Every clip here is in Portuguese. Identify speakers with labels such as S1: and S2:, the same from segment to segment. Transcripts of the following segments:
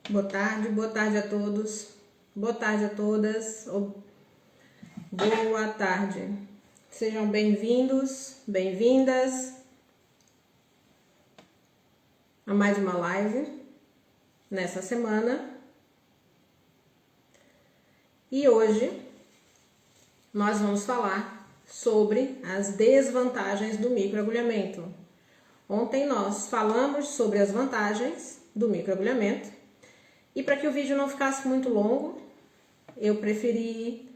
S1: Boa tarde a todos, boa tarde a todas, boa tarde. Sejam bem-vindos, bem-vindas a mais uma live nessa semana. E hoje nós vamos falar sobre as desvantagens do microagulhamento. Ontem nós falamos sobre as vantagens do microagulhamento e para que o vídeo não ficasse muito longo, eu preferi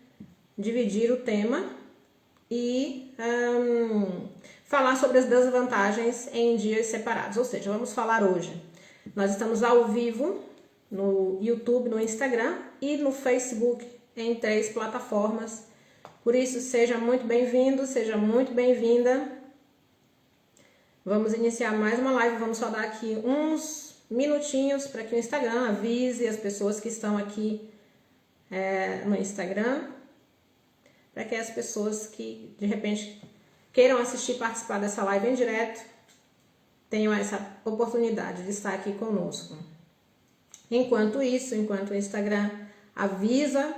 S1: dividir o tema e falar sobre as desvantagens em dias separados. Ou seja, vamos falar hoje. Nós estamos ao vivo no YouTube, no Instagram e no Facebook, em 3 plataformas. Por isso, seja muito bem-vindo, seja muito bem-vinda. Vamos iniciar mais uma live, vamos só dar aqui uns minutinhos para que o Instagram avise as pessoas que estão aqui no Instagram, para que as pessoas que de repente queiram assistir e participar dessa live em direto tenham essa oportunidade de estar aqui conosco. Enquanto isso, enquanto o Instagram avisa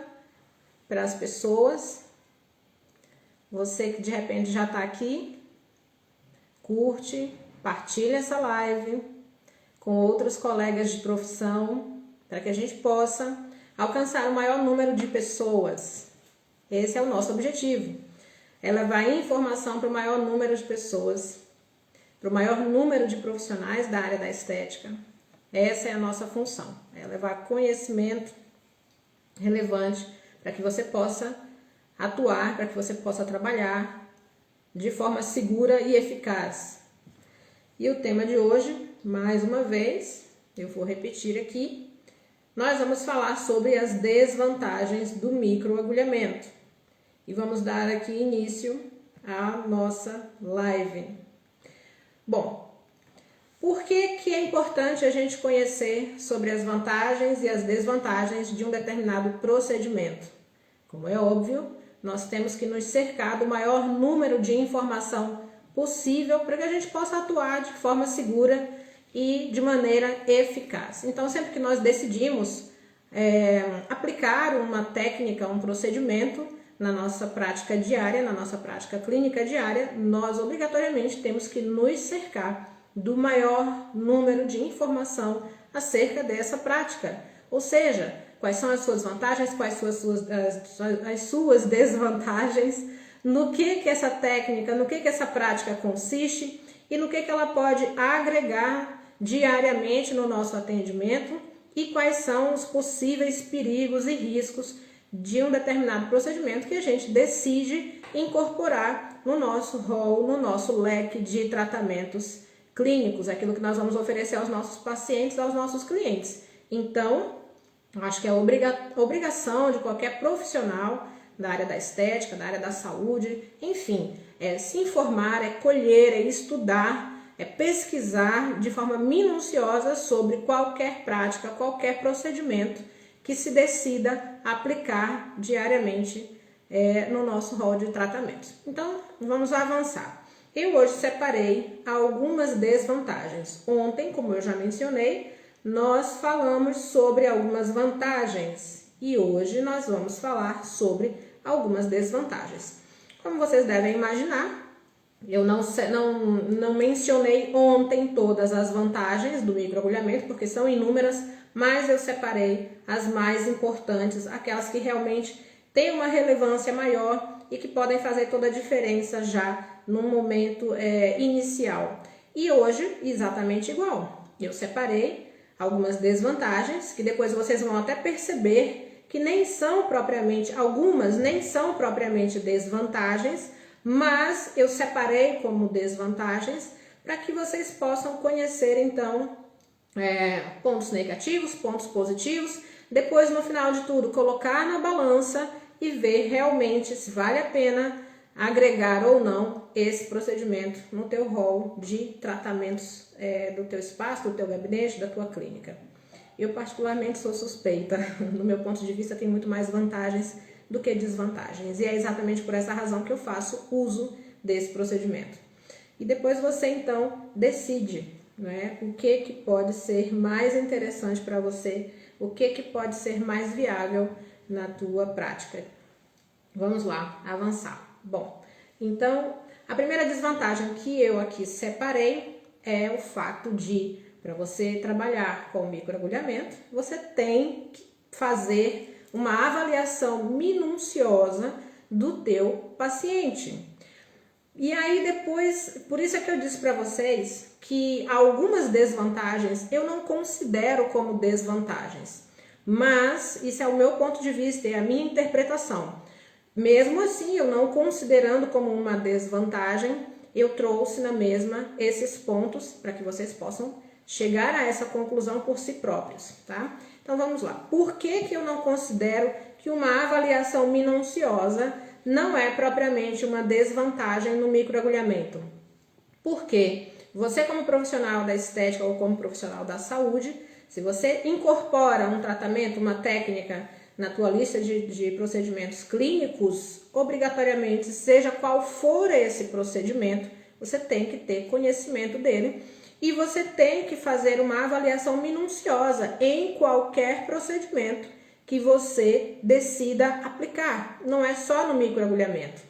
S1: para as pessoas, você que de repente já está aqui, curte, partilha essa live com outros colegas de profissão, para que a gente possa alcançar o maior número de pessoas. Esse é o nosso objetivo, é levar informação para o maior número de pessoas, para o maior número de profissionais da área da estética. Essa é a nossa função, é levar conhecimento relevante para que você possa atuar, para que você possa trabalhar de forma segura e eficaz. E o tema de hoje, mais uma vez, eu vou repetir aqui, nós vamos falar sobre as desvantagens do microagulhamento. E vamos dar aqui início à nossa live. Bom, por que é importante a gente conhecer sobre as vantagens e as desvantagens de um determinado procedimento? Como é óbvio, nós temos que nos cercar do maior número de informação possível para que a gente possa atuar de forma segura e de maneira eficaz. Então, sempre que nós decidimos aplicar uma técnica, um procedimento na nossa prática diária, na nossa prática clínica diária, nós obrigatoriamente temos que nos cercar do maior número de informação acerca dessa prática. Ou seja, quais são as suas vantagens, quais são as suas desvantagens, no que essa técnica, no que essa prática consiste e no que ela pode agregar diariamente no nosso atendimento e quais são os possíveis perigos e riscos de um determinado procedimento que a gente decide incorporar no nosso rol, no nosso leque de tratamentos clínicos, aquilo que nós vamos oferecer aos nossos pacientes, aos nossos clientes. Então, acho que é obrigação de qualquer profissional da área da estética, da área da saúde, enfim, é se informar, é colher, é estudar, é pesquisar de forma minuciosa sobre qualquer prática, qualquer procedimento que se decida aplicar diariamente no nosso rol de tratamentos. Então, vamos avançar. Eu hoje separei algumas desvantagens. Ontem, como eu já mencionei, nós falamos sobre algumas vantagens e hoje nós vamos falar sobre algumas desvantagens. Como vocês devem imaginar, eu não mencionei ontem todas as vantagens do microagulhamento, porque são inúmeras, mas eu separei as mais importantes, aquelas que realmente têm uma relevância maior e que podem fazer toda a diferença já no momento inicial. E hoje, exatamente igual. Eu separei algumas desvantagens, que depois vocês vão até perceber que algumas nem são propriamente desvantagens, mas eu separei como desvantagens para que vocês possam conhecer então pontos negativos, pontos positivos, depois no final de tudo colocar na balança e ver realmente se vale a pena agregar ou não esse procedimento no teu rol de tratamentos do teu espaço, do teu gabinete, da tua clínica. Eu particularmente sou suspeita, no meu ponto de vista tem muito mais vantagens do que desvantagens, e é exatamente por essa razão que eu faço uso desse procedimento. E depois você então decide né? O que pode ser mais interessante para você, o que pode ser mais viável na tua prática. Vamos lá, avançar. Bom, então, a primeira desvantagem que eu aqui separei é o fato de, para você trabalhar com microagulhamento, você tem que fazer uma avaliação minuciosa do teu paciente. E aí depois, por isso é que eu disse para vocês que algumas desvantagens eu não considero como desvantagens, mas isso é o meu ponto de vista, é a minha interpretação. Mesmo assim, eu não considerando como uma desvantagem, eu trouxe na mesma esses pontos para que vocês possam chegar a essa conclusão por si próprios, tá? Então vamos lá. Por que eu não considero que uma avaliação minuciosa não é propriamente uma desvantagem no microagulhamento? Porque você, como profissional da estética ou como profissional da saúde, se você incorpora um tratamento, uma técnica na tua lista de procedimentos clínicos, obrigatoriamente, seja qual for esse procedimento, você tem que ter conhecimento dele e você tem que fazer uma avaliação minuciosa em qualquer procedimento que você decida aplicar. Não é só no microagulhamento,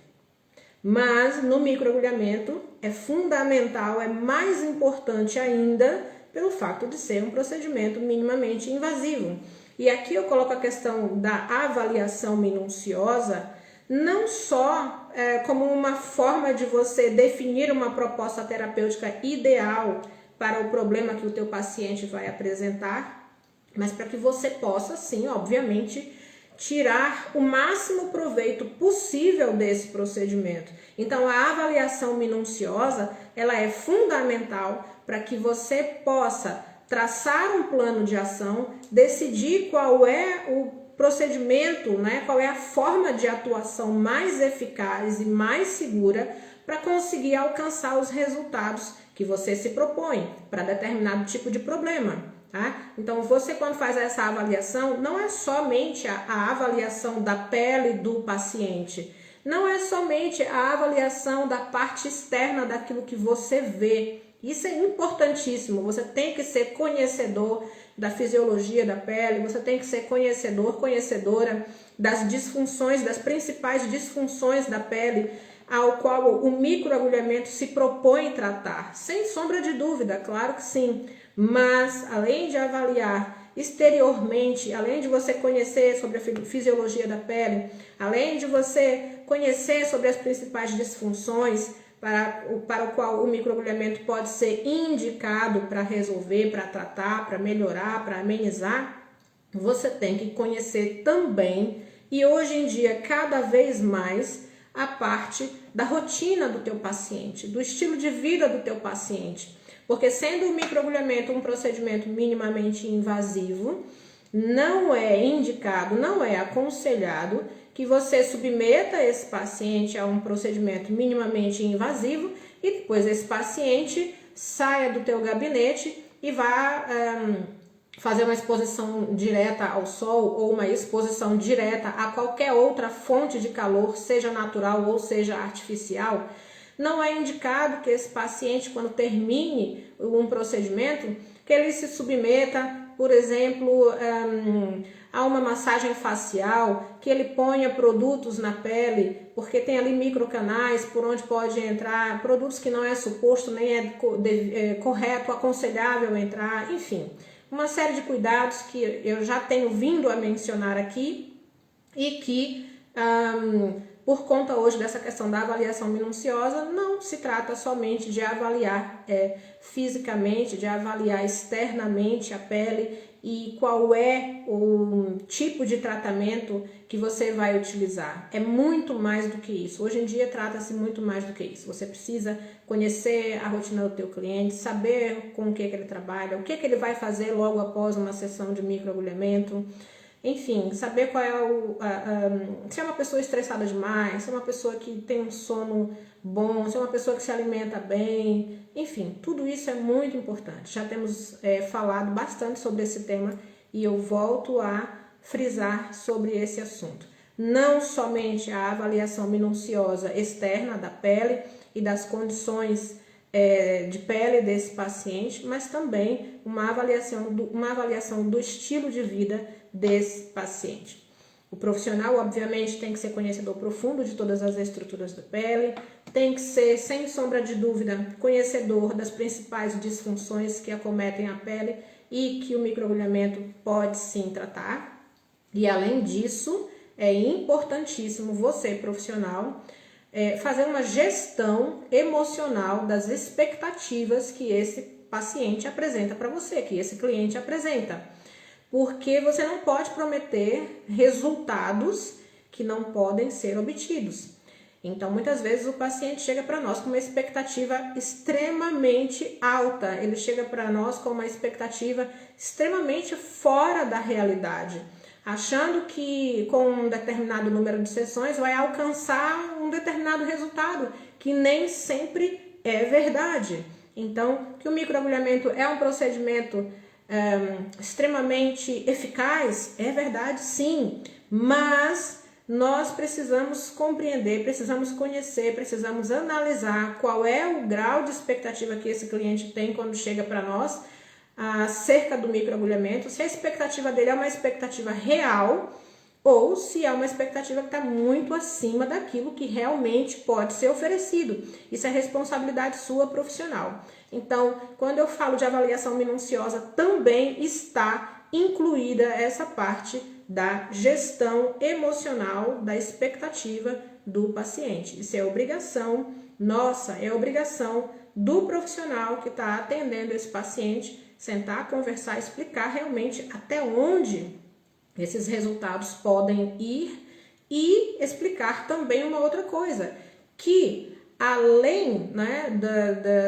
S1: mas no microagulhamento é fundamental, é mais importante ainda pelo fato de ser um procedimento minimamente invasivo. E aqui eu coloco a questão da avaliação minuciosa, não só como uma forma de você definir uma proposta terapêutica ideal para o problema que o teu paciente vai apresentar, mas para que você possa, sim, obviamente, tirar o máximo proveito possível desse procedimento. Então, a avaliação minuciosa, ela é fundamental para que você possa traçar um plano de ação, decidir qual é o procedimento, né? Qual é a forma de atuação mais eficaz e mais segura para conseguir alcançar os resultados que você se propõe para determinado tipo de problema. Tá? Então, você quando faz essa avaliação, não é somente a avaliação da pele do paciente, não é somente a avaliação da parte externa daquilo que você vê. Isso é importantíssimo, você tem que ser conhecedor da fisiologia da pele, você tem que ser conhecedora das disfunções, das principais disfunções da pele, ao qual o microagulhamento se propõe tratar. Sem sombra de dúvida, claro que sim, mas além de avaliar exteriormente, além de você conhecer sobre a fisiologia da pele, além de você conhecer sobre as principais disfunções, para o qual o microagulhamento pode ser indicado para resolver, para tratar, para melhorar, para amenizar, você tem que conhecer também, e hoje em dia cada vez mais, a parte da rotina do teu paciente, do estilo de vida do teu paciente. Porque sendo o microagulhamento um procedimento minimamente invasivo, não é indicado, não é aconselhado que você submeta esse paciente a um procedimento minimamente invasivo e depois esse paciente saia do teu gabinete e vá fazer uma exposição direta ao sol ou uma exposição direta a qualquer outra fonte de calor, seja natural ou seja artificial. Não é indicado que esse paciente, quando termine um procedimento, que ele se submeta, por exemplo, a uma massagem facial, que ele ponha produtos na pele, porque tem ali microcanais por onde pode entrar, produtos que não é suposto, nem é correto, aconselhável entrar, enfim. Uma série de cuidados que eu já tenho vindo a mencionar aqui e que, por conta hoje dessa questão da avaliação minuciosa, não se trata somente de avaliar fisicamente, de avaliar externamente a pele e qual é o tipo de tratamento que você vai utilizar. É muito mais do que isso. Hoje em dia trata-se muito mais do que isso. Você precisa conhecer a rotina do teu cliente, saber com o que ele trabalha, o que ele vai fazer logo após uma sessão de microagulhamento. Enfim, saber qual é se é uma pessoa estressada demais, se é uma pessoa que tem um sono bom, se é uma pessoa que se alimenta bem, enfim, tudo isso é muito importante. Já temos falado bastante sobre esse tema e eu volto a frisar sobre esse assunto. Não somente a avaliação minuciosa externa da pele e das condições de pele desse paciente, mas também uma avaliação do estilo de vida desse paciente. O profissional, obviamente, tem que ser conhecedor profundo de todas as estruturas da pele, tem que ser, sem sombra de dúvida, conhecedor das principais disfunções que acometem a pele e que o microagulhamento pode sim tratar. E além disso, é importantíssimo você, profissional, fazer uma gestão emocional das expectativas que esse paciente apresenta para você, que esse cliente apresenta. Porque você não pode prometer resultados que não podem ser obtidos. Então, muitas vezes o paciente chega para nós com uma expectativa extremamente alta, ele chega para nós com uma expectativa extremamente fora da realidade, achando que com um determinado número de sessões vai alcançar um determinado resultado, que nem sempre é verdade. Então, que o microagulhamento é um procedimento extremamente eficaz, é verdade sim, mas nós precisamos compreender, precisamos conhecer, precisamos analisar qual é o grau de expectativa que esse cliente tem quando chega para nós acerca do microagulhamento, se a expectativa dele é uma expectativa real ou se é uma expectativa que está muito acima daquilo que realmente pode ser oferecido. Isso é responsabilidade sua profissional. Então, quando eu falo de avaliação minuciosa, também está incluída essa parte da gestão emocional da expectativa do paciente. Isso é obrigação nossa, é obrigação do profissional que está atendendo esse paciente, sentar, conversar, explicar realmente até onde esses resultados podem ir e explicar também uma outra coisa, que além, né,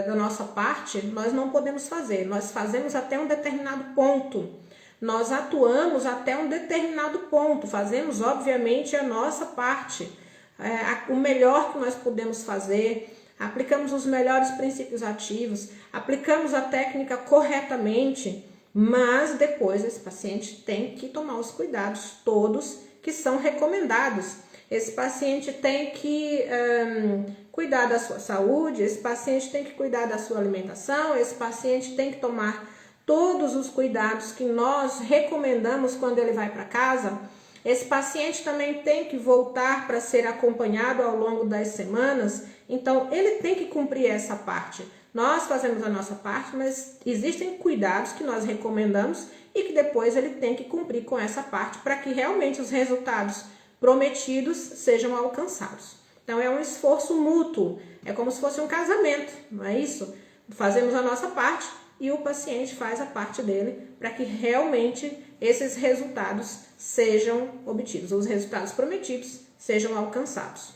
S1: da nossa parte, nós não podemos fazer, nós fazemos até um determinado ponto, nós atuamos até um determinado ponto, fazemos obviamente a nossa parte, o melhor que nós podemos fazer, aplicamos os melhores princípios ativos, aplicamos a técnica corretamente, mas depois esse paciente tem que tomar os cuidados todos que são recomendados. Esse paciente tem que cuidar da sua saúde, esse paciente tem que cuidar da sua alimentação, esse paciente tem que tomar todos os cuidados que nós recomendamos quando ele vai para casa. Esse paciente também tem que voltar para ser acompanhado ao longo das semanas, então ele tem que cumprir essa parte. Nós fazemos a nossa parte, mas existem cuidados que nós recomendamos e que depois ele tem que cumprir com essa parte para que realmente os resultados prometidos sejam alcançados. Então é um esforço mútuo, é como se fosse um casamento, não é isso? Fazemos a nossa parte e o paciente faz a parte dele para que realmente esses resultados sejam obtidos, os resultados prometidos sejam alcançados.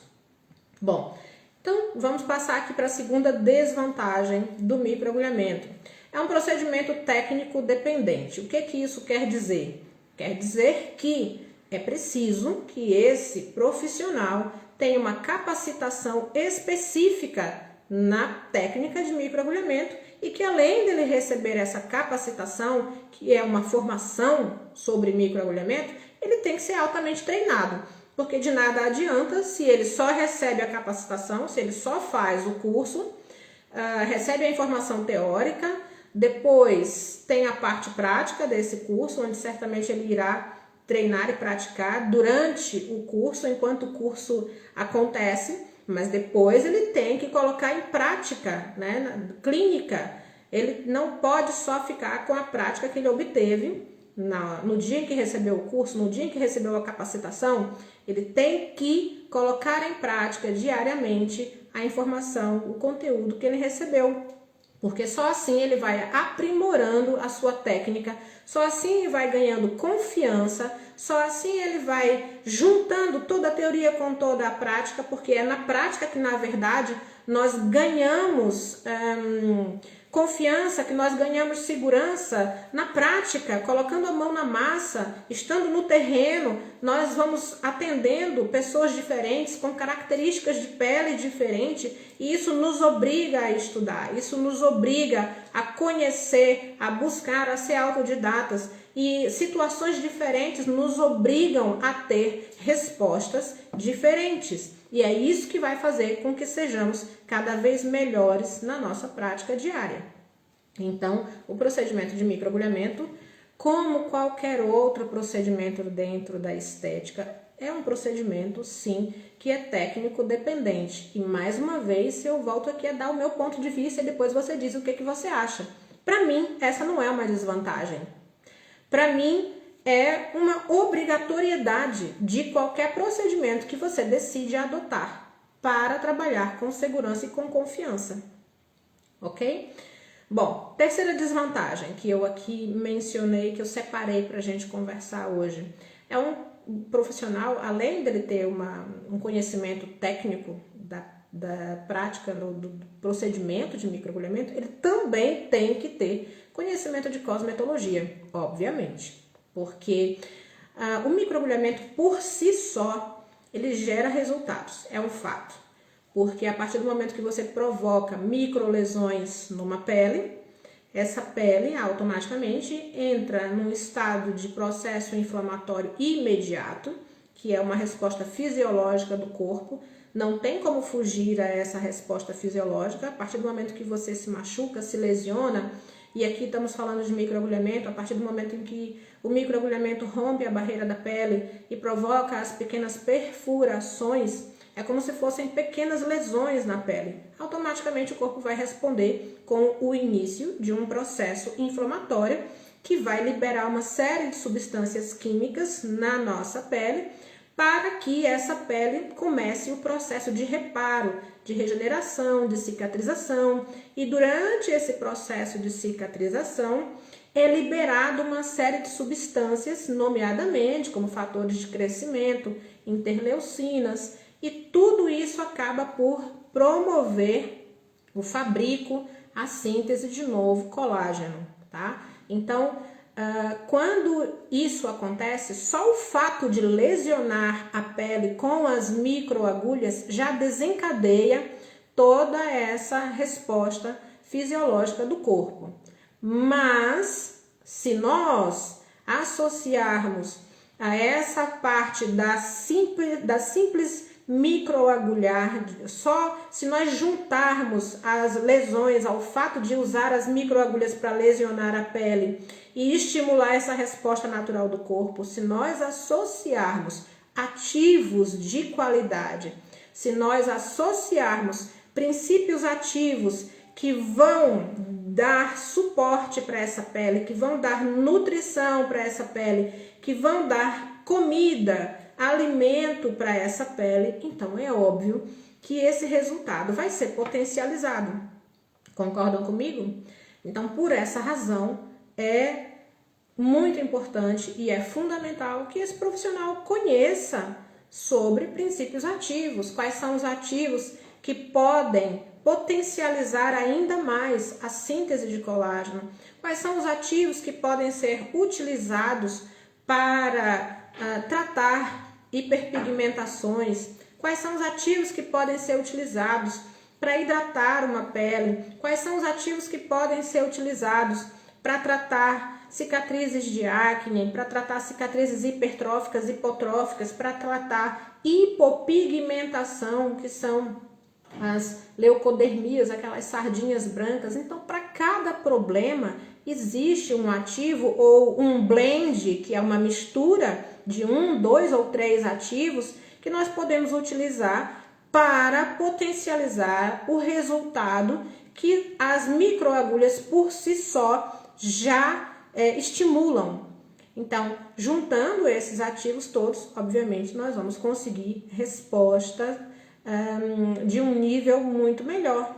S1: Bom, então vamos passar aqui para a segunda desvantagem do microagulhamento. É um procedimento técnico dependente. O que isso quer dizer? Quer dizer que é preciso que esse profissional tenha uma capacitação específica na técnica de microagulhamento e que além dele receber essa capacitação, que é uma formação sobre microagulhamento, ele tem que ser altamente treinado, porque de nada adianta se ele só recebe a capacitação, se ele só faz o curso, recebe a informação teórica, depois tem a parte prática desse curso, onde certamente ele irá treinar e praticar durante o curso, enquanto o curso acontece, mas depois ele tem que colocar em prática, né, clínica. Ele não pode só ficar com a prática que ele obteve no dia em que recebeu o curso, no dia em que recebeu a capacitação. Ele tem que colocar em prática diariamente a informação, o conteúdo que ele recebeu. Porque só assim ele vai aprimorando a sua técnica, só assim ele vai ganhando confiança, só assim ele vai juntando toda a teoria com toda a prática, porque é na prática que, na verdade, nós ganhamos confiança, que nós ganhamos segurança. Na prática, colocando a mão na massa, estando no terreno, nós vamos atendendo pessoas diferentes, com características de pele diferentes, e isso nos obriga a estudar, isso nos obriga a conhecer, a buscar, a ser autodidatas, e situações diferentes nos obrigam a ter respostas diferentes. E é isso que vai fazer com que sejamos cada vez melhores na nossa prática diária. Então, o procedimento de microagulhamento, como qualquer outro procedimento dentro da estética, é um procedimento, sim, que é técnico dependente. E mais uma vez, eu volto aqui a dar o meu ponto de vista e depois você diz o que você acha. Para mim, essa não é uma desvantagem. Para mim, é uma obrigatoriedade de qualquer procedimento que você decide adotar para trabalhar com segurança e com confiança. Ok? Bom, terceira desvantagem que eu aqui mencionei, que eu separei para a gente conversar hoje. É um profissional, além dele ter um conhecimento técnico da prática do procedimento de microagulhamento, ele também tem que ter conhecimento de cosmetologia, obviamente. Porque o microagulhamento por si só, ele gera resultados, é um fato. Porque a partir do momento que você provoca microlesões numa pele, essa pele automaticamente entra num estado de processo inflamatório imediato, que é uma resposta fisiológica do corpo. Não tem como fugir a essa resposta fisiológica. A partir do momento que você se machuca, se lesiona, e aqui estamos falando de microagulhamento, a partir do momento em que o microagulhamento rompe a barreira da pele e provoca as pequenas perfurações, é como se fossem pequenas lesões na pele. Automaticamente o corpo vai responder com o início de um processo inflamatório que vai liberar uma série de substâncias químicas na nossa pele para que essa pele comece o processo de reparo, de regeneração, de cicatrização. E durante esse processo de cicatrização é liberado uma série de substâncias, nomeadamente como fatores de crescimento, interleucinas, e tudo isso acaba por promover o fabrico, a síntese de novo colágeno, tá? Então, quando isso acontece, só o fato de lesionar a pele com as microagulhas já desencadeia toda essa resposta fisiológica do corpo. Mas, se nós associarmos a essa parte da simples microagulhar, só se nós juntarmos as lesões ao fato de usar as microagulhas para lesionar a pele e estimular essa resposta natural do corpo, se nós associarmos ativos de qualidade, se nós associarmos princípios ativos que vão dar suporte para essa pele, que vão dar nutrição para essa pele, que vão dar comida, alimento para essa pele, então é óbvio que esse resultado vai ser potencializado. Concordam comigo? Então, por essa razão, é muito importante e é fundamental que esse profissional conheça sobre princípios ativos, quais são os ativos que podem potencializar ainda mais a síntese de colágeno, quais são os ativos que podem ser utilizados para tratar hiperpigmentações, quais são os ativos que podem ser utilizados para hidratar uma pele, quais são os ativos que podem ser utilizados para tratar cicatrizes de acne, para tratar cicatrizes hipertróficas, hipotróficas, para tratar hipopigmentação, que são as leucodermias, aquelas sardinhas brancas. Então, para cada problema existe um ativo ou um blend, que é uma mistura de 1, 2 ou 3 ativos que nós podemos utilizar para potencializar o resultado que as microagulhas por si só já estimulam. Então, juntando esses ativos todos, obviamente, nós vamos conseguir resposta de um nível muito melhor.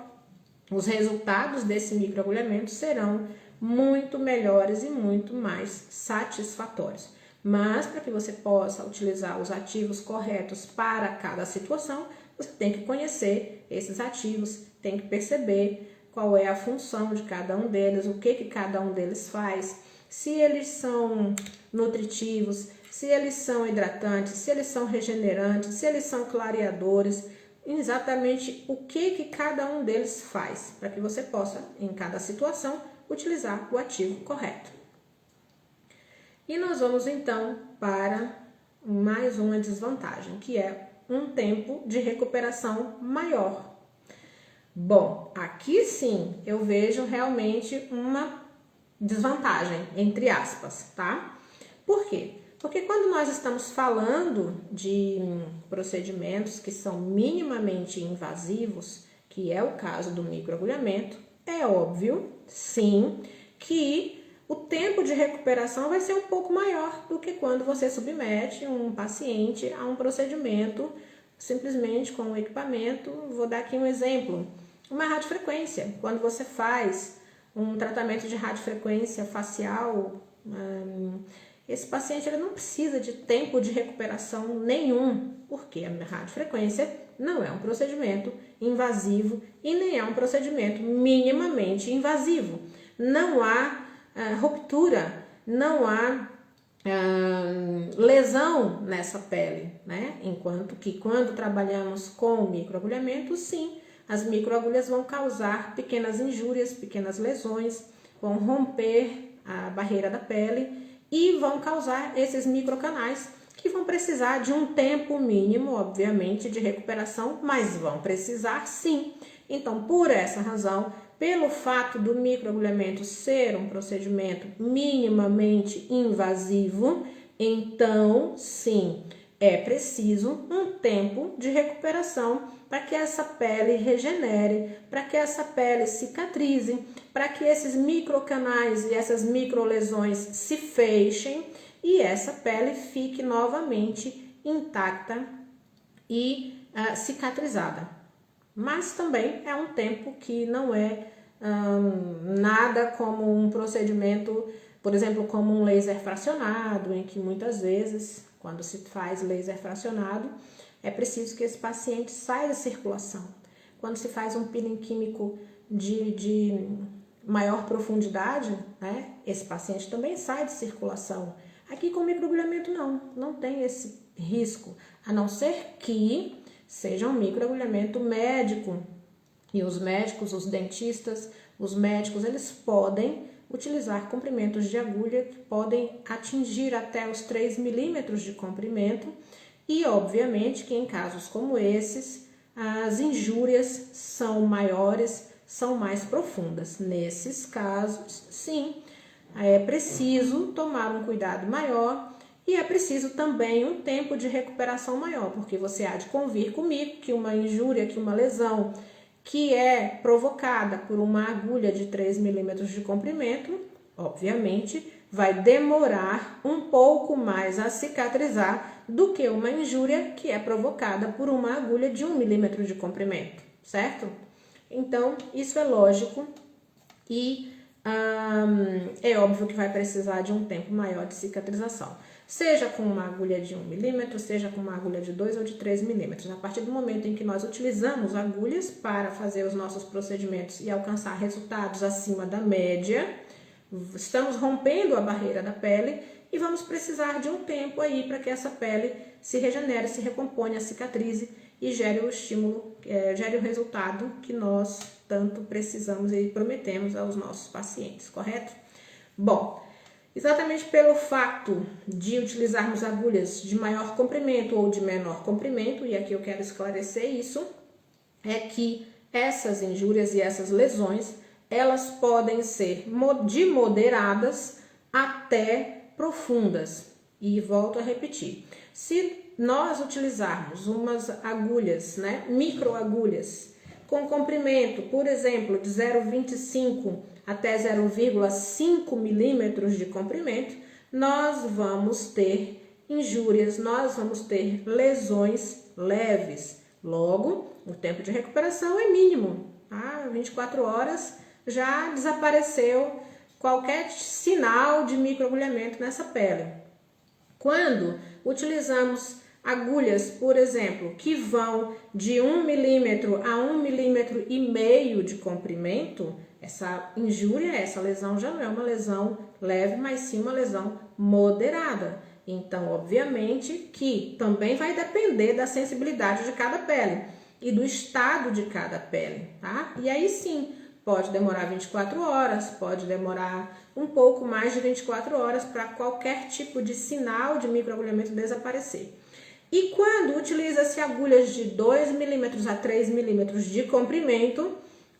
S1: Os resultados desse microagulhamento serão muito melhores e muito mais satisfatórios. Mas, para que você possa utilizar os ativos corretos para cada situação, você tem que conhecer esses ativos, tem que perceber qual é a função de cada um deles, o que cada um deles faz, se eles são nutritivos, se eles são hidratantes, se eles são regenerantes, se eles são clareadores, exatamente o que cada um deles faz, para que você possa, em cada situação, utilizar o ativo correto. E nós vamos então para mais uma desvantagem, que é um tempo de recuperação maior. Bom, aqui sim eu vejo realmente uma desvantagem, entre aspas, tá? Por quê? Porque quando nós estamos falando de procedimentos que são minimamente invasivos, que é o caso do microagulhamento, é óbvio, sim, que o tempo de recuperação vai ser um pouco maior do que quando você submete um paciente a um procedimento simplesmente com um equipamento. Vou dar aqui um exemplo, uma radiofrequência. Quando você faz um tratamento de radiofrequência facial, esse paciente ele não precisa de tempo de recuperação nenhum, porque a radiofrequência não é um procedimento invasivo e nem é um procedimento minimamente invasivo. Não há ruptura, não há lesão nessa pele, né? Enquanto que quando trabalhamos com microagulhamento, sim, as microagulhas vão causar pequenas injúrias, pequenas lesões, vão romper a barreira da pele e vão causar esses microcanais que vão precisar de um tempo mínimo, obviamente, de recuperação, mas vão precisar sim. Então, por essa razão, pelo fato do microagulhamento ser um procedimento minimamente invasivo, então, sim, é preciso um tempo de recuperação para que essa pele regenere, para que essa pele cicatrize, para que esses microcanais e essas microlesões se fechem e essa pele fique novamente intacta e cicatrizada. Mas também é um tempo que não é nada como um procedimento, por exemplo, como um laser fracionado, em que muitas vezes, quando se faz laser fracionado, é preciso que esse paciente saia da circulação. Quando se faz um peeling químico de maior profundidade, né, esse paciente também sai de circulação. Aqui com microagulhamento não tem esse risco, a não ser que seja um microagulhamento médico. E os médicos, os dentistas, os médicos, eles podem utilizar comprimentos de agulha que podem atingir até os 3 milímetros de comprimento e, obviamente, que em casos como esses, as injúrias são maiores, são mais profundas. Nesses casos, sim, é preciso tomar um cuidado maior e é preciso também um tempo de recuperação maior, porque você há de convir comigo que uma injúria, que uma lesão que é provocada por uma agulha de 3 milímetros de comprimento, obviamente, vai demorar um pouco mais a cicatrizar do que uma injúria que é provocada por uma agulha de 1 milímetro de comprimento, certo? Então, isso é lógico e é óbvio que vai precisar de um tempo maior de cicatrização. Seja com uma agulha de 1 milímetro, seja com uma agulha de 2 ou de 3 milímetros. A partir do momento em que nós utilizamos agulhas para fazer os nossos procedimentos e alcançar resultados acima da média, estamos rompendo a barreira da pele e vamos precisar de um tempo aí para que essa pele se regenere, se recomponha, cicatrize e gere o estímulo, gere o resultado que nós tanto precisamos e prometemos aos nossos pacientes, correto? Bom, exatamente pelo fato de utilizarmos agulhas de maior comprimento ou de menor comprimento, e aqui eu quero esclarecer isso, é que essas injúrias e essas lesões, elas podem ser de moderadas até profundas. E volto a repetir, se nós utilizarmos umas agulhas, né, microagulhas, com comprimento, por exemplo, de 0,25 até 0,5 milímetros de comprimento, nós vamos ter injúrias, nós vamos ter lesões leves. Logo, o tempo de recuperação é mínimo. 24 horas já desapareceu qualquer sinal de microagulhamento nessa pele. Quando utilizamos agulhas, por exemplo, que vão de 1 milímetro a 1,5 milímetro de comprimento, essa injúria, essa lesão já não é uma lesão leve, mas sim uma lesão moderada. Então, obviamente que também vai depender da sensibilidade de cada pele e do estado de cada pele, tá? E aí sim, pode demorar 24 horas, pode demorar um pouco mais de 24 horas para qualquer tipo de sinal de microagulhamento desaparecer. E quando utiliza-se agulhas de 2 milímetros a 3 milímetros de comprimento,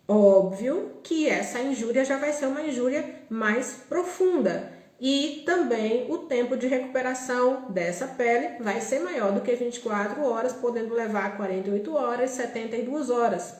S1: óbvio que essa injúria já vai ser uma injúria mais profunda. E também o tempo de recuperação dessa pele vai ser maior do que 24 horas, podendo levar 48 horas, 72 horas.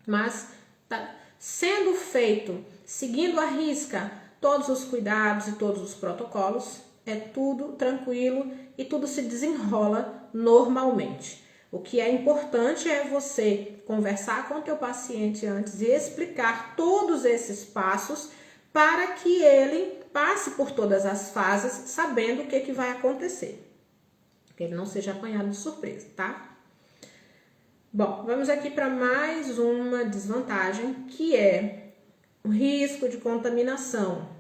S1: Mas tá sendo feito, seguindo à risca todos os cuidados e todos os protocolos, é tudo tranquilo e tudo se desenrola normalmente. O que é importante é você conversar com o teu paciente antes e explicar todos esses passos para que ele passe por todas as fases sabendo o que vai acontecer. Que ele não seja apanhado de surpresa, tá? Bom, vamos aqui para mais uma desvantagem, que é o risco de contaminação.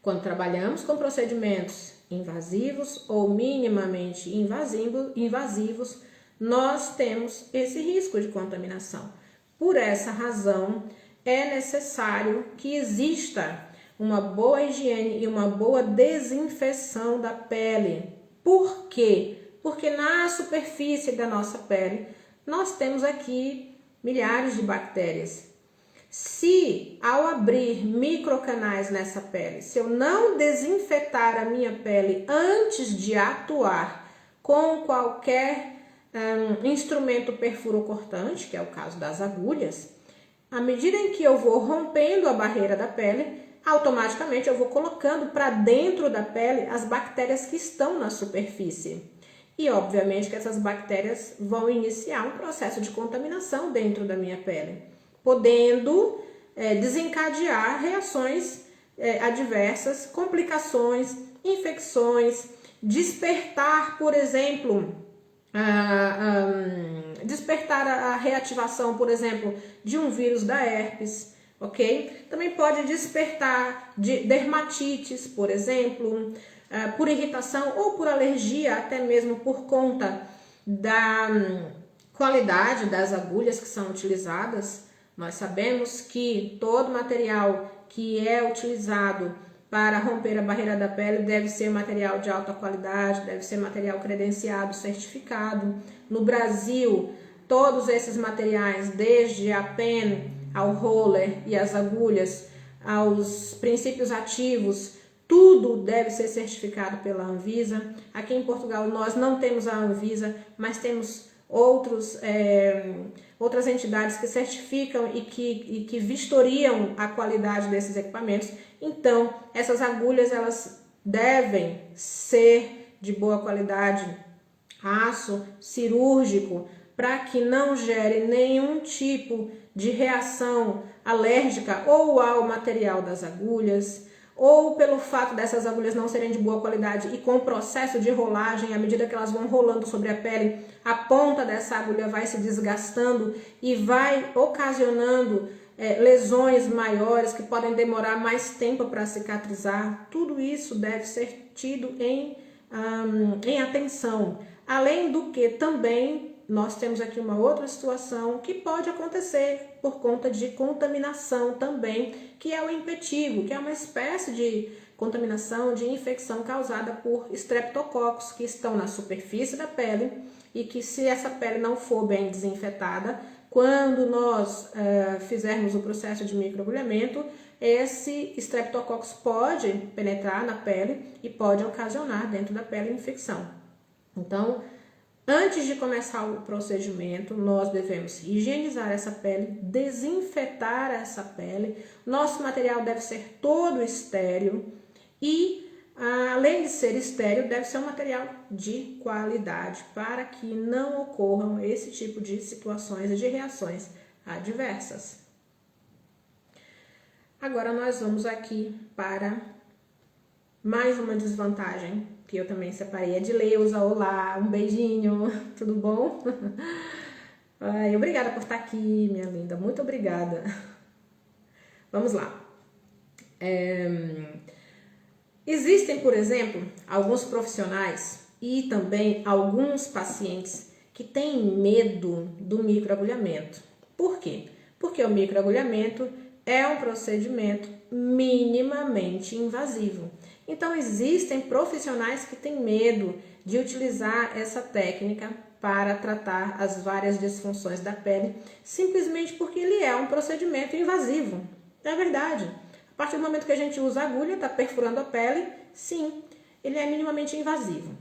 S1: Quando trabalhamos com procedimentos invasivos ou minimamente invasivos, nós temos esse risco de contaminação. Por essa razão, é necessário que exista uma boa higiene e uma boa desinfecção da pele. Por quê? Porque na superfície da nossa pele, nós temos aqui milhares de bactérias. Se ao abrir microcanais nessa pele, se eu não desinfetar a minha pele antes de atuar com qualquer instrumento perfurocortante, que é o caso das agulhas, à medida em que eu vou rompendo a barreira da pele, automaticamente eu vou colocando para dentro da pele as bactérias que estão na superfície. E obviamente que essas bactérias vão iniciar um processo de contaminação dentro da minha pele, podendo desencadear reações adversas, complicações, infecções, despertar, por exemplo, despertar a reativação, por exemplo, de um vírus da herpes, ok? Também pode despertar de dermatites, por exemplo, por irritação ou por alergia, até mesmo por conta da qualidade das agulhas que são utilizadas. Nós sabemos que todo material que é utilizado para romper a barreira da pele deve ser material de alta qualidade, deve ser material credenciado, certificado. No Brasil, todos esses materiais, desde a pen ao roller e as agulhas, aos princípios ativos, tudo deve ser certificado pela Anvisa. Aqui em Portugal nós não temos a Anvisa, mas temos outras entidades que certificam e que vistoriam a qualidade desses equipamentos. Então, essas agulhas elas devem ser de boa qualidade, aço cirúrgico, para que não gere nenhum tipo de reação alérgica ou ao material das agulhas, ou pelo fato dessas agulhas não serem de boa qualidade e com o processo de rolagem, à medida que elas vão rolando sobre a pele, a ponta dessa agulha vai se desgastando e vai ocasionando lesões maiores que podem demorar mais tempo para cicatrizar. Tudo isso deve ser tido em atenção. Além do que também nós temos aqui uma outra situação que pode acontecer por conta de contaminação também, que é o impetigo, que é uma espécie de contaminação, de infecção causada por estreptococos que estão na superfície da pele e que, se essa pele não for bem desinfetada, quando nós fizermos o processo de microagulhamento, esse estreptococcus pode penetrar na pele e pode ocasionar dentro da pele infecção. Então, antes de começar o procedimento, nós devemos higienizar essa pele, desinfetar essa pele. Nosso material deve ser todo estéril e, além de ser estéril, deve ser um material de qualidade para que não ocorram esse tipo de situações e de reações adversas. Agora nós vamos aqui para mais uma desvantagem que eu também separei. Edileuza, olá, um beijinho, tudo bom? Ai, obrigada por estar aqui, minha linda, muito obrigada. Vamos lá. Existem, por exemplo, alguns profissionais e também alguns pacientes que têm medo do microagulhamento. Por quê? Porque o microagulhamento é um procedimento minimamente invasivo. Então, existem profissionais que têm medo de utilizar essa técnica para tratar as várias disfunções da pele, simplesmente porque ele é um procedimento invasivo. É verdade. A partir do momento que a gente usa a agulha, está perfurando a pele, sim, ele é minimamente invasivo.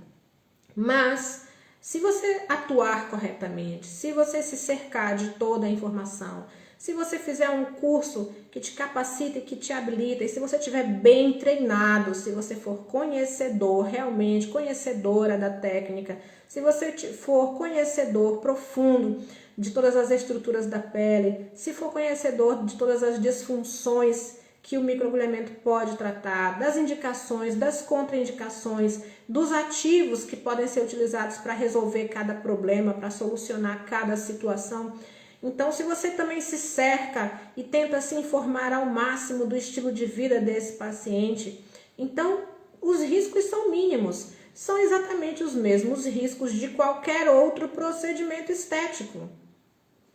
S1: Mas, se você atuar corretamente, se você se cercar de toda a informação, se você fizer um curso que te capacita e que te habilita, e se você estiver bem treinado, se você for conhecedor, realmente conhecedora da técnica, se você for conhecedor profundo de todas as estruturas da pele, se for conhecedor de todas as disfunções que o microagulhamento pode tratar, das indicações, das contraindicações, dos ativos que podem ser utilizados para resolver cada problema, para solucionar cada situação. Então, se você também se cerca e tenta se informar ao máximo do estilo de vida desse paciente, então os riscos são mínimos, são exatamente os mesmos riscos de qualquer outro procedimento estético,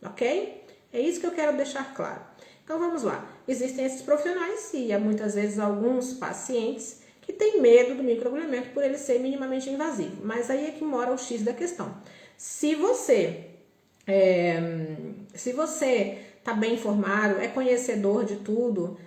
S1: ok? É isso que eu quero deixar claro. Então vamos lá, existem esses profissionais e há muitas vezes alguns pacientes que têm medo do microagulhamento por ele ser minimamente invasivo, mas aí é que mora o X da questão. Se você está bem informado, é conhecedor de tudo,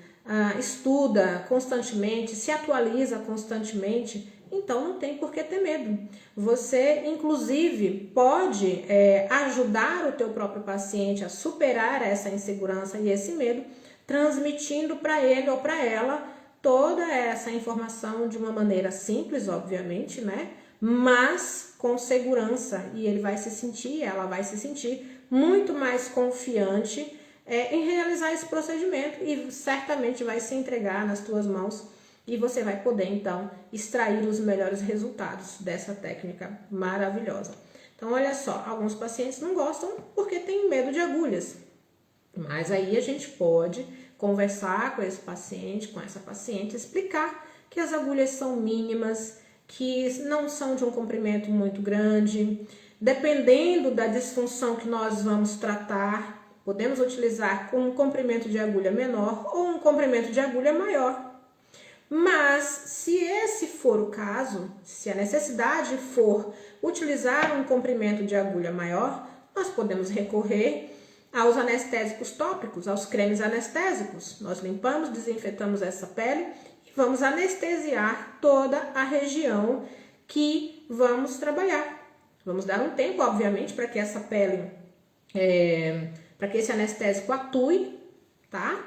S1: estuda constantemente, se atualiza constantemente, então não tem por que ter medo. Você, inclusive, pode ajudar o teu próprio paciente a superar essa insegurança e esse medo, transmitindo para ele ou para ela toda essa informação de uma maneira simples, obviamente, né? Mas com segurança, e ele vai se sentir, ela vai se sentir muito mais confiante em realizar esse procedimento e certamente vai se entregar nas tuas mãos e você vai poder então extrair os melhores resultados dessa técnica maravilhosa. Então olha só, alguns pacientes não gostam porque têm medo de agulhas, mas aí a gente pode conversar com esse paciente, com essa paciente, explicar que as agulhas são mínimas, que não são de um comprimento muito grande, dependendo da disfunção que nós vamos tratar, podemos utilizar com um comprimento de agulha menor ou um comprimento de agulha maior. Mas se esse for o caso, se a necessidade for utilizar um comprimento de agulha maior, nós podemos recorrer aos anestésicos tópicos, aos cremes anestésicos. Nós limpamos, desinfetamos essa pele e vamos anestesiar toda a região que vamos trabalhar. Vamos dar um tempo, obviamente, para que essa pele, para que esse anestésico atue, tá?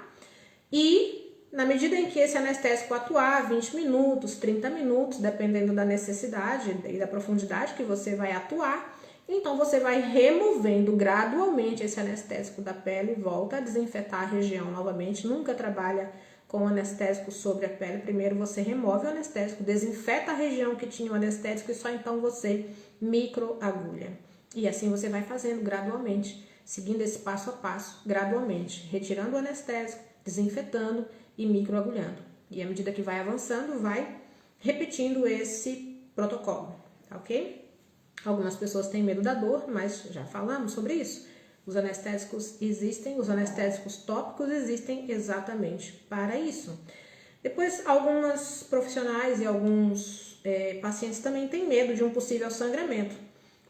S1: E na medida em que esse anestésico atuar, 20 minutos, 30 minutos, dependendo da necessidade e da profundidade que você vai atuar, então você vai removendo gradualmente esse anestésico da pele e volta a desinfetar a região novamente. Nunca trabalha com anestésico sobre a pele. Primeiro você remove o anestésico, desinfeta a região que tinha o anestésico e só então você microagulha. E assim você vai fazendo gradualmente, seguindo esse passo a passo, gradualmente, retirando o anestésico, desinfetando e microagulhando. E à medida que vai avançando, vai repetindo esse protocolo, tá ok? Algumas pessoas têm medo da dor, mas já falamos sobre isso. Os anestésicos existem, os anestésicos tópicos existem exatamente para isso. Depois, algumas profissionais e alguns pacientes também têm medo de um possível sangramento.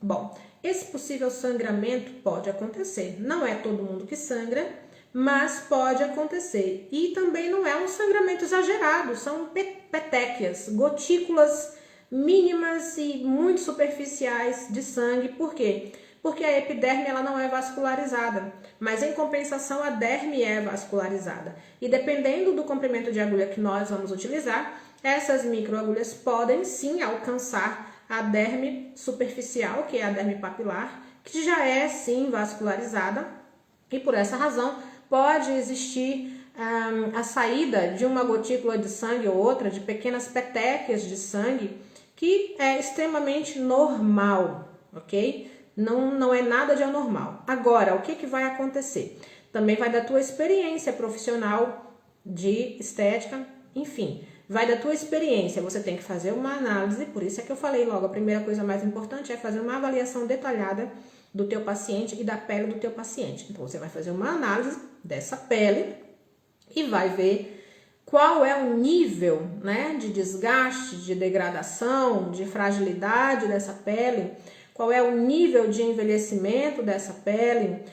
S1: Bom, esse possível sangramento pode acontecer. Não é todo mundo que sangra, mas pode acontecer. E também não é um sangramento exagerado, são petequias, gotículas mínimas e muito superficiais de sangue. Por quê? Porque a epiderme ela não é vascularizada, mas em compensação a derme é vascularizada. E dependendo do comprimento de agulha que nós vamos utilizar, essas microagulhas podem sim alcançar a derme superficial, que é a derme papilar, que já é sim vascularizada, e por essa razão pode existir a saída de uma gotícula de sangue ou outra, de pequenas petequias de sangue, que é extremamente normal, ok? Não é nada de anormal. Agora, o que vai acontecer? Também vai da tua experiência profissional de estética, enfim, vai da tua experiência. Você tem que fazer uma análise, por isso é que eu falei logo, a primeira coisa mais importante é fazer uma avaliação detalhada do teu paciente e da pele do teu paciente. Então, você vai fazer uma análise dessa pele e vai ver qual é o nível, né, de desgaste, de degradação, de fragilidade dessa pele, qual é o nível de envelhecimento dessa pele.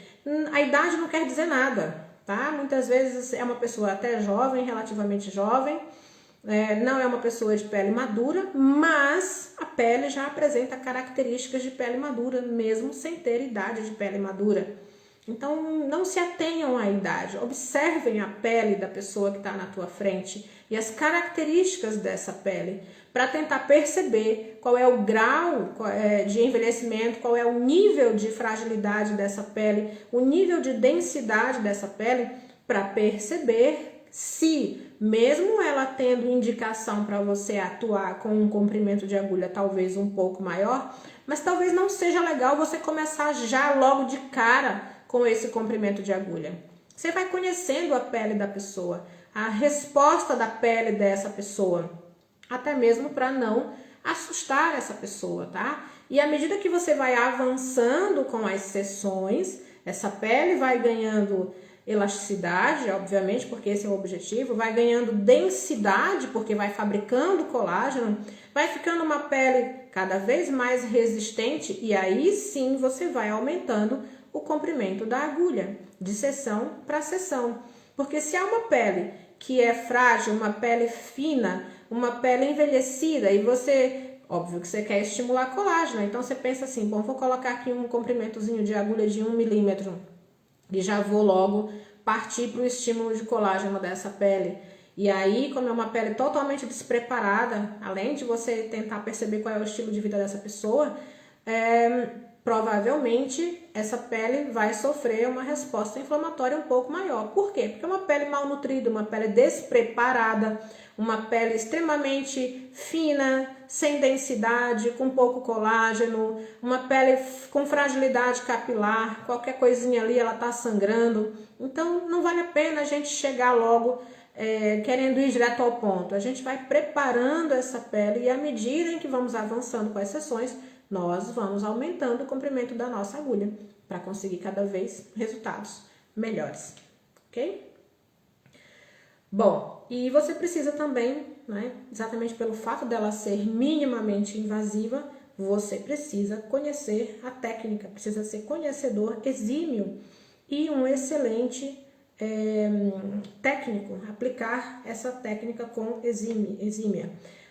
S1: A idade não quer dizer nada, tá? Muitas vezes é uma pessoa até jovem, relativamente jovem, não é uma pessoa de pele madura, mas a pele já apresenta características de pele madura, mesmo sem ter idade de pele madura. Então, não se atenham à idade, observem a pele da pessoa que está na tua frente e as características dessa pele, para tentar perceber qual é o grau de envelhecimento, qual é o nível de fragilidade dessa pele, o nível de densidade dessa pele, para perceber se, mesmo ela tendo indicação para você atuar com um comprimento de agulha talvez um pouco maior, mas talvez não seja legal você começar já logo de cara com esse comprimento de agulha. Você vai conhecendo a pele da pessoa, a resposta da pele dessa pessoa, até mesmo para não assustar essa pessoa, tá? E à medida que você vai avançando com as sessões, essa pele vai ganhando elasticidade, obviamente, porque esse é o objetivo, vai ganhando densidade, porque vai fabricando colágeno, vai ficando uma pele cada vez mais resistente e aí sim você vai aumentando o comprimento da agulha, de seção para seção. Porque se há uma pele que é frágil, uma pele fina, uma pele envelhecida, e você, óbvio que você quer estimular colágeno, então você pensa assim, bom, vou colocar aqui um comprimentozinho de agulha de 1 milímetro e já vou logo partir para o estímulo de colágeno dessa pele. E aí, como é uma pele totalmente despreparada, além de você tentar perceber qual é o estilo de vida dessa pessoa, provavelmente essa pele vai sofrer uma resposta inflamatória um pouco maior. Por quê? Porque uma pele mal nutrida, uma pele despreparada, uma pele extremamente fina, sem densidade, com pouco colágeno, uma pele com fragilidade capilar, qualquer coisinha ali ela tá sangrando. Então não vale a pena a gente chegar logo querendo ir direto ao ponto. A gente vai preparando essa pele e à medida em que vamos avançando com as sessões, nós vamos aumentando o comprimento da nossa agulha para conseguir cada vez resultados melhores, ok? Bom, e você precisa também, né, exatamente pelo fato dela ser minimamente invasiva, você precisa conhecer a técnica, precisa ser conhecedor exímio e um excelente técnico, aplicar essa técnica com exímia.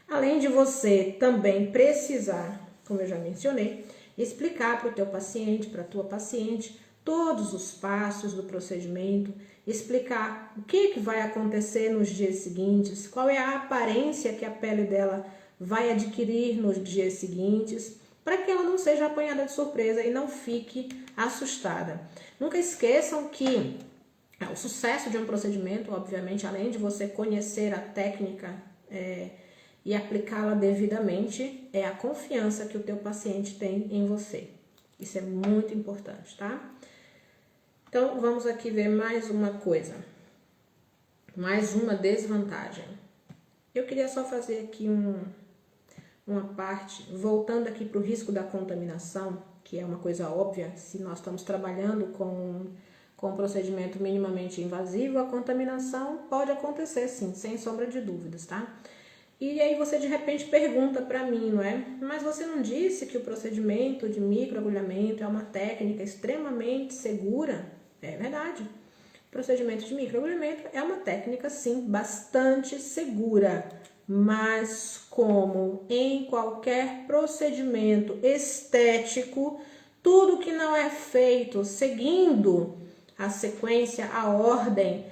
S1: Além de você também precisar, como eu já mencionei, explicar para o teu paciente, para a tua paciente, todos os passos do procedimento, explicar o que vai acontecer nos dias seguintes, qual é a aparência que a pele dela vai adquirir nos dias seguintes, para que ela não seja apanhada de surpresa e não fique assustada. Nunca esqueçam que o sucesso de um procedimento, obviamente, além de você conhecer a técnica e aplicá-la devidamente, é a confiança que o teu paciente tem em você. Isso é muito importante, tá? Então, vamos aqui ver mais uma coisa. Mais uma desvantagem. Eu queria só fazer aqui uma parte, voltando aqui para o risco da contaminação, que é uma coisa óbvia, se nós estamos trabalhando com um procedimento minimamente invasivo, a contaminação pode acontecer sim, sem sombra de dúvidas, tá? E aí você de repente pergunta para mim, não é? Mas você não disse que o procedimento de microagulhamento é uma técnica extremamente segura? É verdade. O procedimento de microagulhamento é uma técnica, sim, bastante segura. Mas como em qualquer procedimento estético, tudo que não é feito seguindo a sequência, a ordem,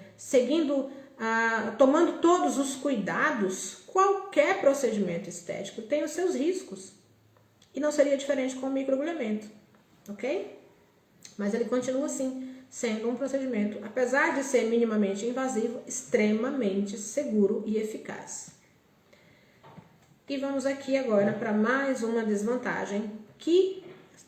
S1: tomando todos os cuidados, qualquer procedimento estético tem os seus riscos. E não seria diferente com o microagulhamento, ok? Mas ele continua assim, sendo um procedimento, apesar de ser minimamente invasivo, extremamente seguro e eficaz. E vamos aqui agora para mais uma desvantagem, que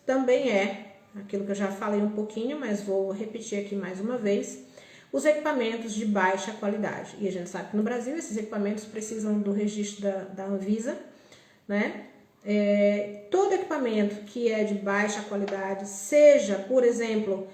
S1: também é aquilo que eu já falei um pouquinho, mas vou repetir aqui mais uma vez, os equipamentos de baixa qualidade. E a gente sabe que no Brasil esses equipamentos precisam do registro da Anvisa, né? Todo equipamento que é de baixa qualidade, seja, por exemplo,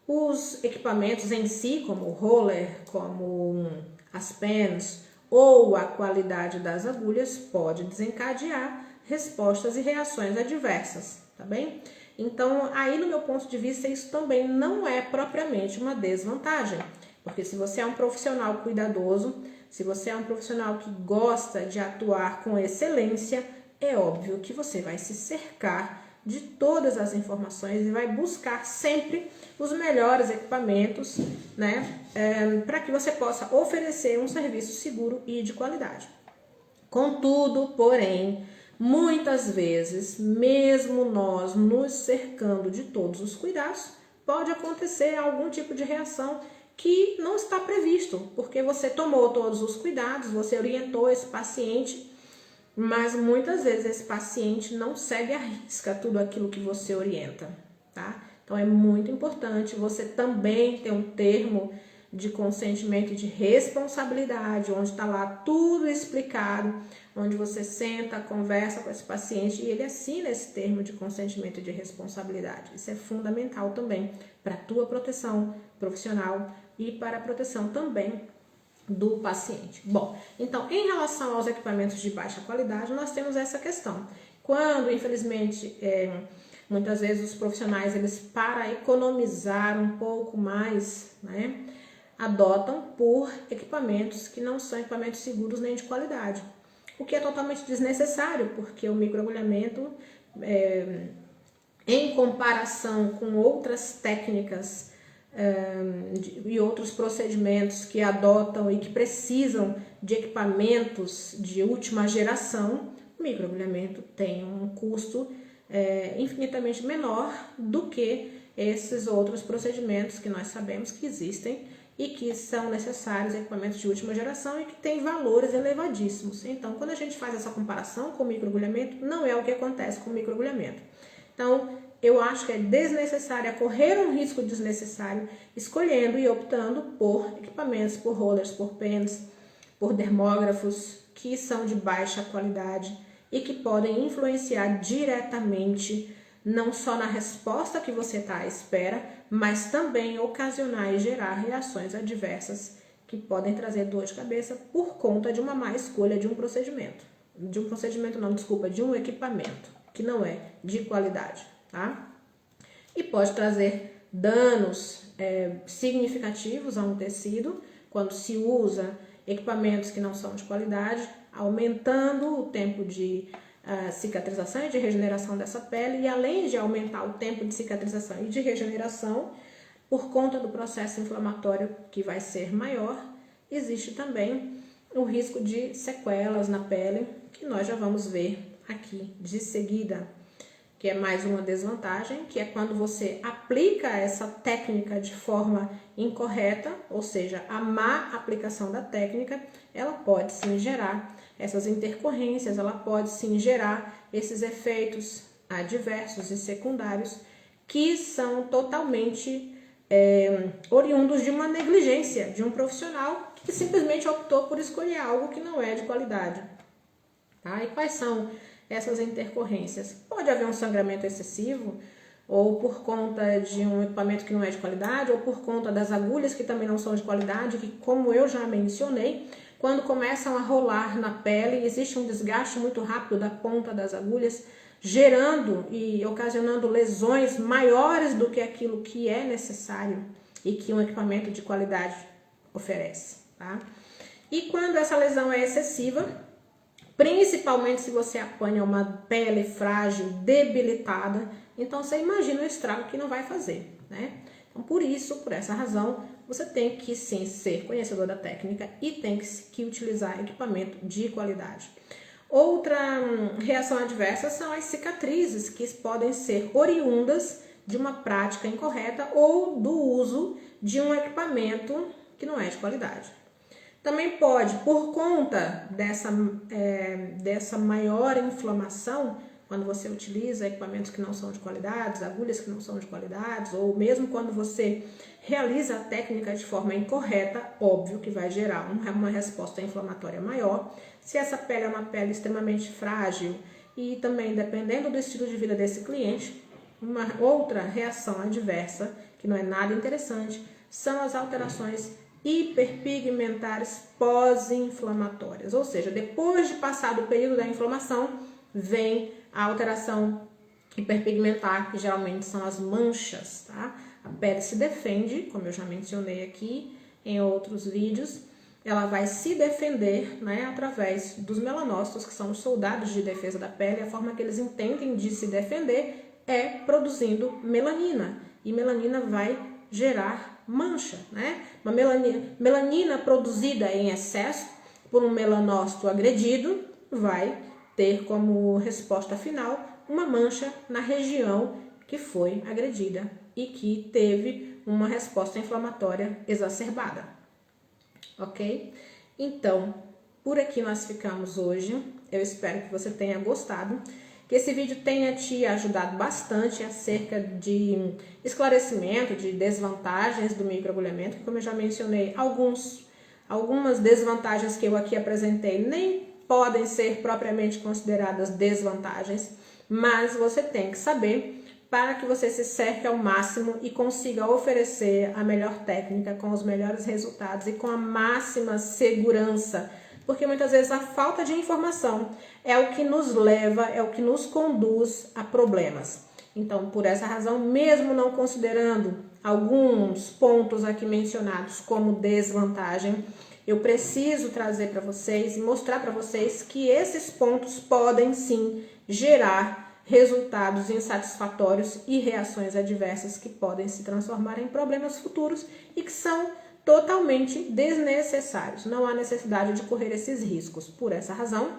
S1: os equipamentos em si, como o roller, como as pens, ou a qualidade das agulhas pode desencadear respostas e reações adversas, tá bem? Então, aí no meu ponto de vista, isso também não é propriamente uma desvantagem, porque se você é um profissional cuidadoso, se você é um profissional que gosta de atuar com excelência, é óbvio que você vai se cercar de todas as informações e vai buscar sempre os melhores equipamentos, né, para que você possa oferecer um serviço seguro e de qualidade. Contudo, porém, muitas vezes, mesmo nós nos cercando de todos os cuidados, pode acontecer algum tipo de reação que não está previsto, porque você tomou todos os cuidados, você orientou esse paciente, mas muitas vezes esse paciente não segue à risca tudo aquilo que você orienta, tá? Então é muito importante você também ter um termo de consentimento e de responsabilidade, onde está lá tudo explicado, onde você senta, conversa com esse paciente e ele assina esse termo de consentimento e de responsabilidade. Isso é fundamental também para a tua proteção profissional e para a proteção também do paciente. Bom, então, em relação aos equipamentos de baixa qualidade, nós temos essa questão. Quando, infelizmente, muitas vezes os profissionais, eles para economizar um pouco mais, né, adotam por equipamentos que não são equipamentos seguros nem de qualidade. O que é totalmente desnecessário, porque o microagulhamento, em comparação com outras técnicas e outros procedimentos que adotam e que precisam de equipamentos de última geração, o microagulhamento tem um custo infinitamente menor do que esses outros procedimentos que nós sabemos que existem e que são necessários, equipamentos de última geração e que têm valores elevadíssimos. Então, quando a gente faz essa comparação com o microagulhamento, não é o que acontece com o microagulhamento. Então, eu acho que é desnecessário, é correr um risco desnecessário, escolhendo e optando por equipamentos, por rollers, por pens, por dermógrafos, que são de baixa qualidade e que podem influenciar diretamente não só na resposta que você está à espera, mas também ocasionar e gerar reações adversas que podem trazer dor de cabeça por conta de uma má escolha de um procedimento. De um equipamento que não é de qualidade, tá? E pode trazer danos significativos a um tecido quando se usa equipamentos que não são de qualidade, aumentando o tempo de cicatrização e de regeneração dessa pele, e além de aumentar o tempo de cicatrização e de regeneração, por conta do processo inflamatório que vai ser maior, existe também o risco de sequelas na pele, que nós já vamos ver aqui de seguida, que é mais uma desvantagem, que é quando você aplica essa técnica de forma incorreta, ou seja, a má aplicação da técnica, ela pode sim gerar essas intercorrências, ela pode sim gerar esses efeitos adversos e secundários que são totalmente oriundos de uma negligência de um profissional que simplesmente optou por escolher algo que não é de qualidade. Tá? E quais são essas intercorrências? Pode haver um sangramento excessivo, ou por conta de um equipamento que não é de qualidade, ou por conta das agulhas que também não são de qualidade, que, como eu já mencionei, quando começam a rolar na pele, existe um desgaste muito rápido da ponta das agulhas, gerando e ocasionando lesões maiores do que aquilo que é necessário e que um equipamento de qualidade oferece. Tá? E quando essa lesão é excessiva, principalmente se você apanha uma pele frágil, debilitada, então você imagina o estrago que não vai fazer, né? Então, por essa razão, você tem que sim ser conhecedor da técnica e tem que utilizar equipamento de qualidade. Outra reação adversa são as cicatrizes, que podem ser oriundas de uma prática incorreta ou do uso de um equipamento que não é de qualidade. Também pode, por conta dessa maior inflamação, quando você utiliza equipamentos que não são de qualidade, agulhas que não são de qualidade, ou mesmo quando você realiza a técnica de forma incorreta, óbvio que vai gerar uma resposta inflamatória maior. Se essa pele é uma pele extremamente frágil e também dependendo do estilo de vida desse cliente, uma outra reação adversa, que não é nada interessante, são as alterações hiperpigmentares pós-inflamatórias, ou seja, depois de passado o período da inflamação, vem a alteração hiperpigmentar, que geralmente são as manchas, tá? A pele se defende, como eu já mencionei aqui em outros vídeos, ela vai se defender, né, através dos melanócitos, que são os soldados de defesa da pele. A forma que eles entendem de se defender é produzindo melanina, e melanina vai gerar mancha, né? Uma melanina produzida em excesso por um melanócito agredido vai ter como resposta final uma mancha na região que foi agredida e que teve uma resposta inflamatória exacerbada, ok? Então, por aqui nós ficamos hoje. Eu espero que você tenha gostado, que esse vídeo tenha te ajudado bastante acerca de esclarecimento de desvantagens do microagulhamento. Como eu já mencionei, algumas desvantagens que eu aqui apresentei nem podem ser propriamente consideradas desvantagens, mas você tem que saber para que você se cerque ao máximo e consiga oferecer a melhor técnica com os melhores resultados e com a máxima segurança, porque muitas vezes a falta de informação é o que nos leva, é o que nos conduz a problemas. Então, por essa razão, mesmo não considerando alguns pontos aqui mencionados como desvantagem, eu preciso trazer para vocês e mostrar para vocês que esses pontos podem sim gerar resultados insatisfatórios e reações adversas que podem se transformar em problemas futuros e que são totalmente desnecessários. Não há necessidade de correr esses riscos. Por essa razão,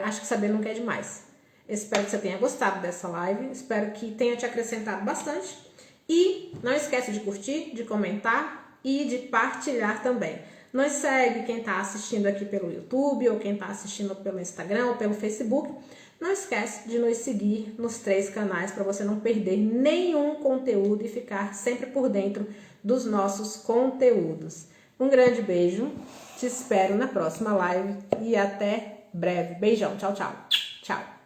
S1: acho que saber nunca é demais. Espero que você tenha gostado dessa live, espero que tenha te acrescentado bastante. E não esquece de curtir, de comentar e de partilhar também. Nos segue quem está assistindo aqui pelo YouTube ou quem está assistindo pelo Instagram ou pelo Facebook. Não esquece de nos seguir nos 3 canais para você não perder nenhum conteúdo e ficar sempre por dentro dos nossos conteúdos. Um grande beijo, te espero na próxima live e até breve. Beijão, tchau, tchau. Tchau.